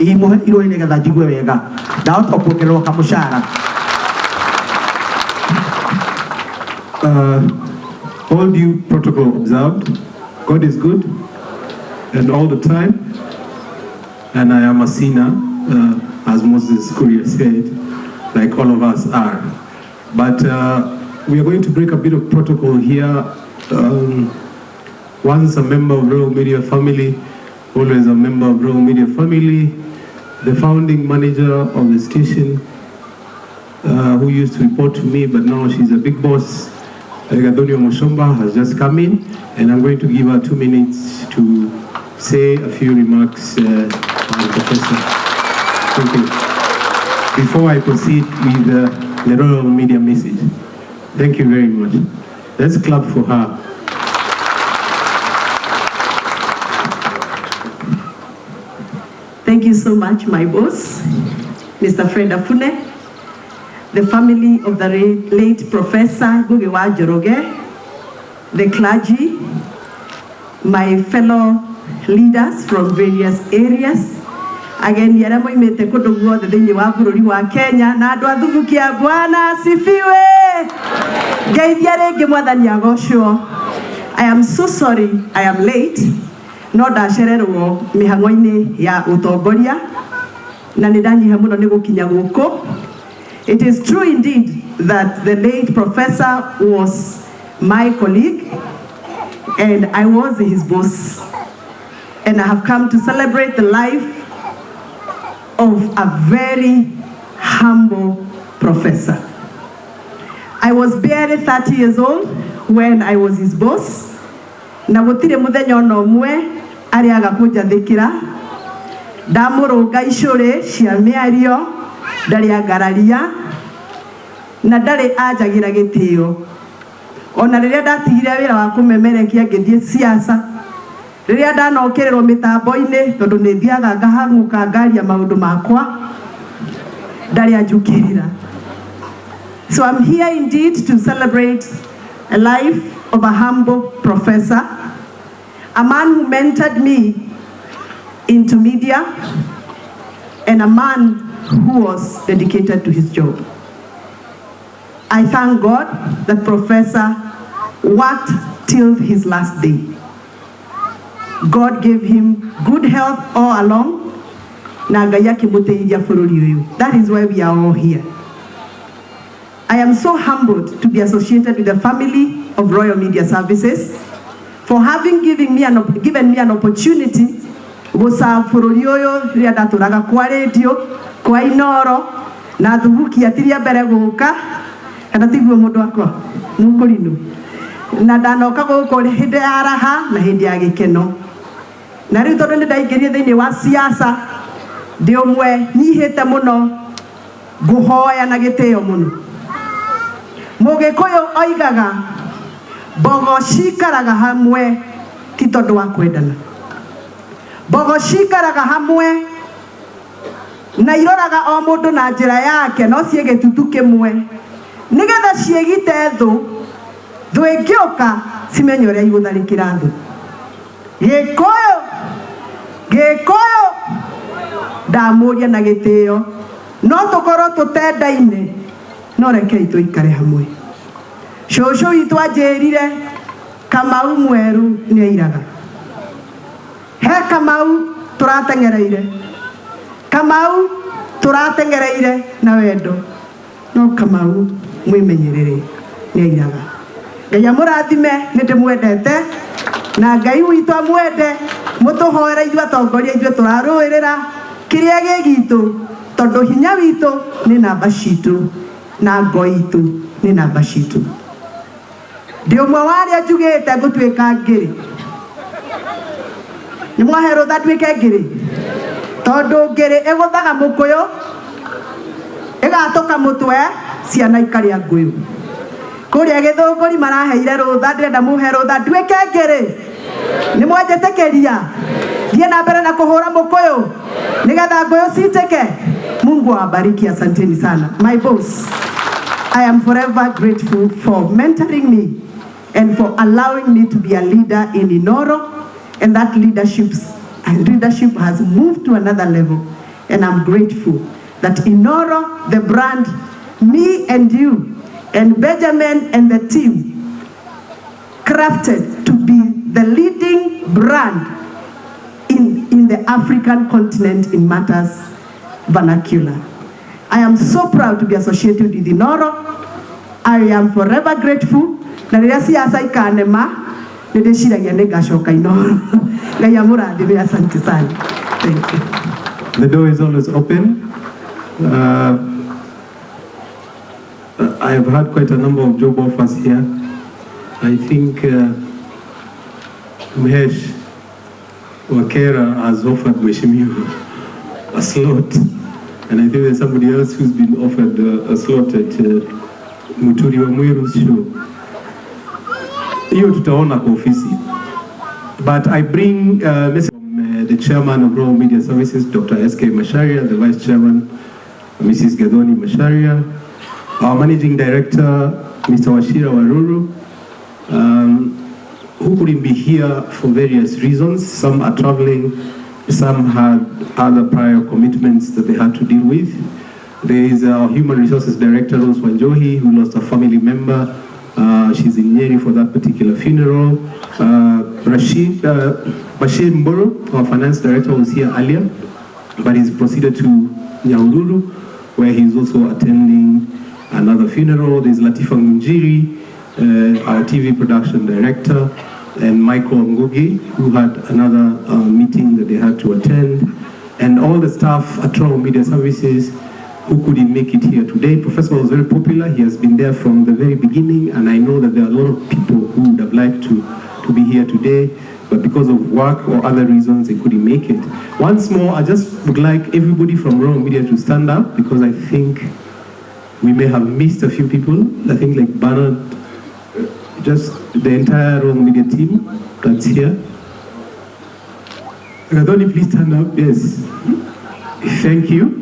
imuhe iro ine getha njigwe wega ndahota kuongererwo kamushara. All due protocol observed. God is good and all the time, and I am a sinner, as Moses Kuria said, like all of us are. But we are going to break a bit of protocol here. Once a member of Royal Media family, always a member of Royal Media family. The founding manager of the station, who used to report to me, but now she's a big boss, Gathoni Wamuchomba, has just come in, and I'm going to give her 2 minutes to say a few remarks on the professor. Thank you. Before I proceed with the Royal Media message. Thank you very much. Let's clap for her. Thank you so much, my boss, Mr. Fred Afune, the family of the late Professor Ngugi wa Njoroge, the clergy, my fellow leaders from various areas. Again, yaramo imete kudu guothe thĩinĩ wa bũrũri wa Kenya na andũ athubukia Bwana asifiwe. Ngeithia rĩngĩ mwathani agocwo. I am so sorry I am late. No ndacererwo mĩhang'o-inĩ ya ũtongoria na nĩ ndanyiha mũno nĩ gũkinya gũkũ. It is true indeed that the late professor was my colleague and I was his boss, and I have come to celebrate the life of a very humble professor. I was barely 30 years old when I was his boss. Na gutire muthenya ona umwe ari agakunjathikira ndamurunga icuri cia miario ndari agararia na ndari anjagira gitio. Ona riria ndatigire wira wa kumemerekia ngithie siasa, riria ndanokererwo mitambo-ini tondu ni thiaga ngahanguka ngaria maundu makwa ndari anjukirira. So I'm here indeed to celebrate a life of a humble professor, a man who mentored me into media, and a man who was dedicated to his job. I thank God that Professor worked till his last day. God gave him good health all along. That is why we are all here. I am so humbled to be associated with the family of Royal Media Services for having given me an opportunity to serve bũrũri ũyũ rĩrĩa ndatũraga kwa radio kwa Inooro na thubukia tiria mbere gũka kana tiguo mũndũ wakwa mũkũrinũ na ndanoka gũkũ hĩndĩ ya raha na hĩndĩ ya gĩkeno. Na rĩu tondũ nĩ ndaingĩrire thĩinĩ wa siasa ndĩ ũmwe nyihĩte mũno ngũhoya na gĩtĩo mũno. Mũgĩkũyũ oigaga mbogo cikaraga hamwe ti tondũ wa kwendana. Mbogo cikaraga hamwe na iroraga o mũndũ na njĩra yake no ciĩ gĩtutu kĩmwe nĩgetha ciĩgite thũ ĩngĩũka cimenye ũrĩa igũtharĩkĩra thũ. Gĩkũyũ ndamũria na gĩtĩo no tũkorwo tũtendaine no rekei tũikare hamwe. Cũcũ witũ anjĩrire Kamau mwerũ nĩ airaga. He Kamau tũratengereire, Kamau tũratengereire na wendo, no Kamau mwĩmenyerere nĩ airaga. Ngai amũrathime nĩ ndĩmwendete na Ngai witũ amwende mũtũhoere ithuĩ atongoria ithuĩ tũrarũĩrĩra kĩrĩa gĩ gitũ tondũ hinya witũ nĩ namba citũ na ngo itũ nĩ namba citũ. Ndĩ ũmwe wa arĩa njugĩte ngũtuĩka ngĩrĩ. Nĩ mwahe rũtha nduĩke ngĩrĩ tondũ ngĩrĩ ĩgũthaga mũkũyũ ĩgatũka mũtwe ciana ikarĩa ngũyũ. Kũrĩa Gĩthũngũri maraheire rũtha ndĩrenda mũhe rũtha nduĩke ngĩrĩ. Nĩ mwanjĩtĩkĩria thiĩ na mbere na kũhũra mũkũyũ nĩgetha ngũyũ citĩke. Mungu awabariki, asanteni sana. My boss, I am forever grateful for mentoring me and for allowing me to be a leader in Inooro, and that leadership has moved to another level and I'm grateful that Inooro, the brand, me and you, and Benjamin and the team, crafted to be the leading brand in the African continent in matters vernacular. I am so proud to be associated with Inooro. I am forever grateful. Thank you. The door is always open. I have had quite a number of job offers here. I think Mahesh Wakera has offered Mheshimiwa a slot, and I think there's somebody else who's been offered a slot at Muturi Wamuiru's show. Hiyo tutaona kwa ofisi. But I bring a message from the chairman of Rural Media Services, Dr. S.K. Masharia, the vice chairman, Mrs. Gathoni Masharia, our managing director, Mr. Washira Waruru, who couldn't be here for various reasons. Some are traveling, some had other prior commitments that they had to deal with. There is our human resources director, Rose Wanjohi, who lost a family member. She's in Nyeri for that particular funeral. Bashir Mboro, our finance director, was here earlier, but he's proceeded to Nyahururu, where he's also attending another funeral. There's Latifa Ngunjiri, our TV production director, and Michael Ngugi, who had another meeting that they had to attend, and all the staff at Rural Media Services who couldn't make it here today. Professor was very popular. He has been there from the very beginning, and I know that there are a lot of people who would have liked to be here today, but because of work or other reasons, they couldn't make it. Once more, I just would like everybody from Rural Media to stand up, because I think we may have missed a few people. I think like Bernard, just the entire Rural Media team that's here. Gathoni, please stand up. Yes. Thank you.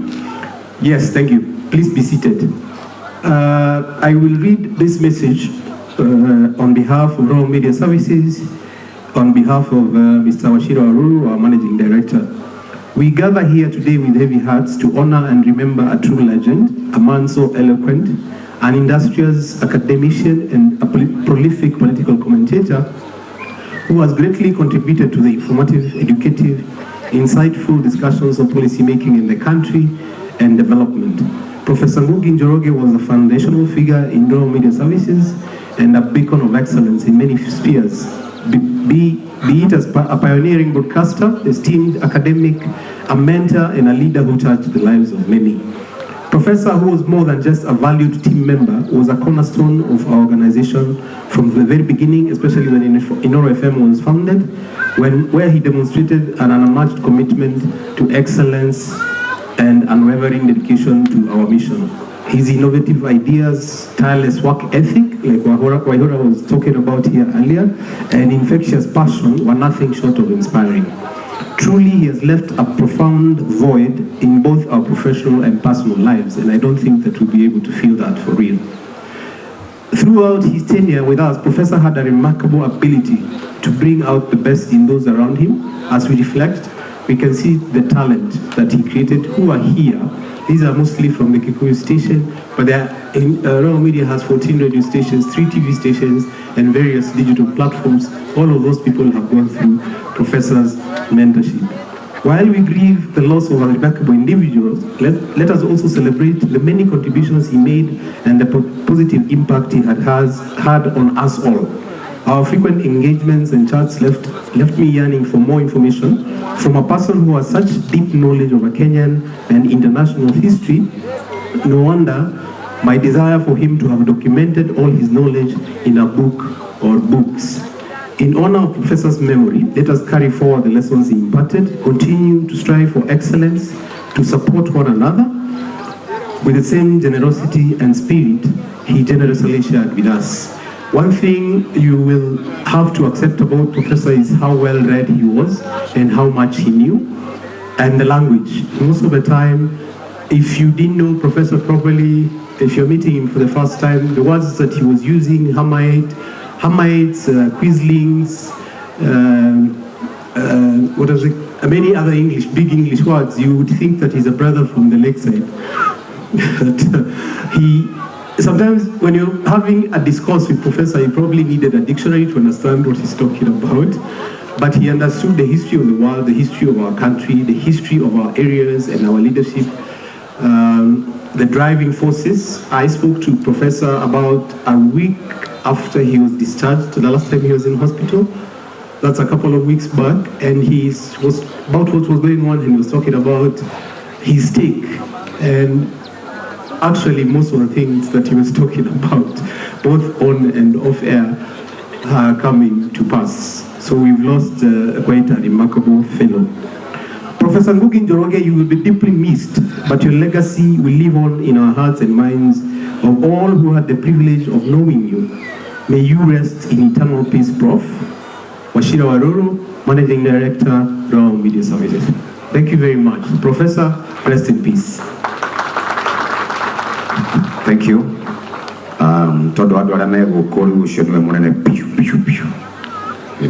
Yes, thank you. Please be seated. I will read this message on behalf of Rural Media Services, on behalf of Mr. Washira Waruru, our Managing Director. We gather here today with heavy hearts to honor and remember a true legend, a man so eloquent, an industrious academician and a prolific political commentator who has greatly contributed to the informative, educative, insightful discussions of policy making in the country and development. Professor Ngugi Njoroge was a foundational figure in Rural Media Services and a beacon of excellence in many spheres, be it as a pioneering broadcaster, esteemed academic, a mentor, and a leader who touched the lives of many. Professor, who was more than just a valued team member, was a cornerstone of our organization from the very beginning, especially when Inooro FM was founded, where he demonstrated an unmatched commitment to excellence and unwavering dedication to our mission. His innovative ideas, tireless work ethic, like Waihura was talking about here earlier, and infectious passion were nothing short of inspiring. Truly, he has left a profound void in both our professional and personal lives, and I don't think that we'll be able to feel that for real. Throughout his tenure with us, Professor had a remarkable ability to bring out the best in those around him. As we reflect, we can see the talent that he created who are here. These are mostly from the Kikuyu station, but Rural Media has 14 radio stations, 3 TV stations, and various digital platforms. All of those people have gone through Professor's mentorship. While we grieve the loss of a remarkable individual, let us also celebrate the many contributions he made and the positive impact he had on us all. Our frequent engagements and chats left me yearning for more information from a person who has such deep knowledge of a Kenyan and international history. No wonder my desire for him to have documented all his knowledge in a book or books. In honor of Professor's memory, let us carry forward the lessons he imparted, continue to strive for excellence, to support one another with the same generosity and spirit he generously shared with us. One thing you will have to accept about Professor is how well read he was and how much he knew, and the language. Most of the time, if you didn't know Professor properly, if you're meeting him for the first time, the words that he was using, Hamites, Quislings, what is it? many other big English words, you would think that he's a brother from the lakeside. Sometimes when you're having a discourse with Professor, you probably needed a dictionary to understand what he's talking about. But he understood the history of the world, the history of our country, the history of our areas and our leadership, the driving forces. I spoke to Professor about a week after he was discharged, the last time he was in hospital. That's a couple of weeks back, and he was about what was going on, and he was talking about his take. And actually, most of the things that he was talking about, both on and off air, are coming to pass. So we've lost quite a remarkable fellow. Professor Ngugi Njoroge, you will be deeply missed, but your legacy will live on in our hearts and minds of all who had the privilege of knowing you. May you rest in eternal peace, Prof. Washira Waruru, Managing Director, Royal Media Services. Thank you very much. Professor, rest in peace. Thank you. Todo adorame ukuri ushonwe munene piu.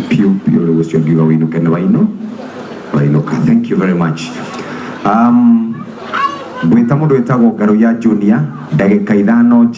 Piu ushongiwa winu kene waino. Thank you very much. Bwita mundu wetagwo Garu ya Junior, ndagika ithano je